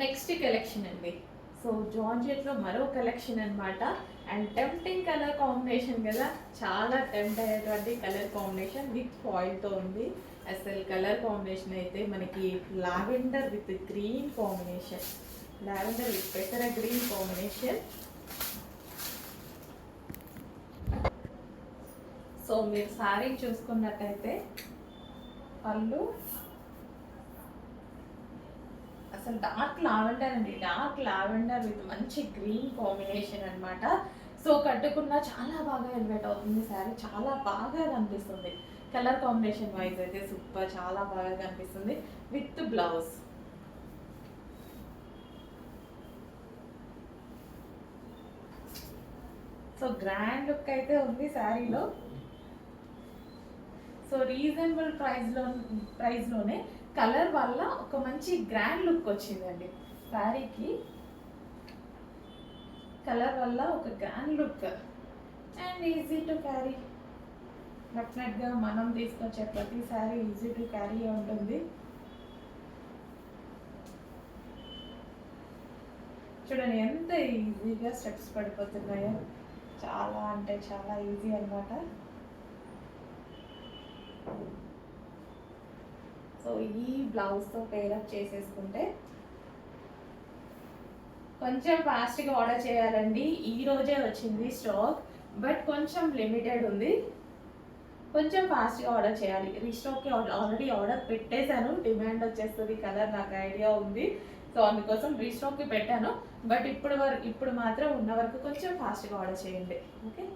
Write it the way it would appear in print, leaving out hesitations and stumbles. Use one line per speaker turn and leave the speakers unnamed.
Next collection అండి. So జార్జెట్లో మరో collection అనమాట. అండ్ టెంప్టింగ్ కలర్ కాంబినేషన్ కదా, చాలా టెంప్ట్ అయ్యేటువంటి కలర్ కాంబినేషన్ విత్ ఫాయిల్తో ఉంది. అసలు కలర్ కాంబినేషన్ అయితే మనకి lavender with green combination, lavender with పెసర గ్రీన్ కాంబినేషన్. సో మీరు సారీ చూసుకున్నట్టయితే పళ్ళు అసలు డార్క్ లావెండర్ అండి, డార్క్ లావెండర్ విత్ మంచి గ్రీన్ కాంబినేషన్ అనమాట. సో కట్టుకున్న చాలా బాగా ఎలివేట్ అవుతుంది శారీ, చాలా బాగా కనిపిస్తుంది. కలర్ కాంబినేషన్ వైజ్ అయితే సూపర్, చాలా బాగా కనిపిస్తుంది with blouse. So grand look అయితే ఉంది శారీలో. సో రీజనబుల్ ప్రైస్లోనే కలర్ వల్ల ఒక మంచి గ్రాండ్ లుక్ వచ్చిందండి శారీకి. కలర్ వల్ల ఒక grand look and easy to carry. డెఫినెట్గా మనం తీసుకొచ్చే ప్రతి శారీ ఈజీ టు క్యారీ ఉంటుంది. చూడండి ఎంత ఈజీగా స్టెప్స్ పడిపోతున్నాయో, చాలా అంటే చాలా ఈజీ అనమాట. సో ఈ బ్లౌజ్తో పేరప్ చేసేసుకుంటే కొంచెం ఫాస్ట్గా ఆర్డర్ చేయాలండి. ఈ రోజే వచ్చింది స్టాక్, బట్ కొంచెం లిమిటెడ్ ఉంది, కొంచెం ఫాస్ట్గా ఆర్డర్ చేయాలి. రీస్టాక్కి ఆల్రెడీ ఆర్డర్ పెట్టేశాను, డిమాండ్ వచ్చేస్తుంది కలర్ నాకు ఐడియా ఉంది. సో అందుకోసం రీస్టాక్కి పెట్టాను, బట్ ఇప్పుడు మాత్రం ఉన్న వరకు కొంచెం ఫాస్ట్గా ఆర్డర్ చేయండి. ఓకే.